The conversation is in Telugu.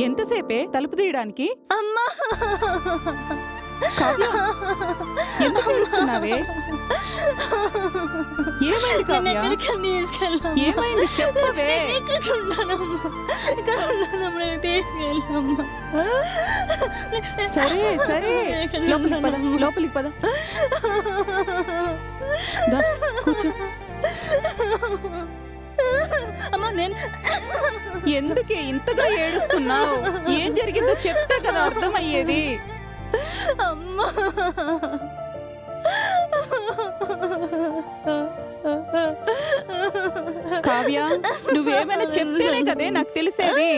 ఎంతసేపే తలుపు తీయడానికి? అమ్మా కావ్య, ఎందుకు ఏడుస్తున్నావే? ఏమైంది కావ్య? ఏమైంది చెప్పవే? సరే సరే, లోపలికి పద. దా, కూర్చో. అమ్మా నేను ఎందుకే ఇంతగా ఏడుస్తున్నావు? ఏం జరిగిందో చెప్తే కదా అర్థమయ్యేది. అమ్మా కావ్య, నువ్వేమైనా చెప్తేనే కదే నాకు తెలిసేది.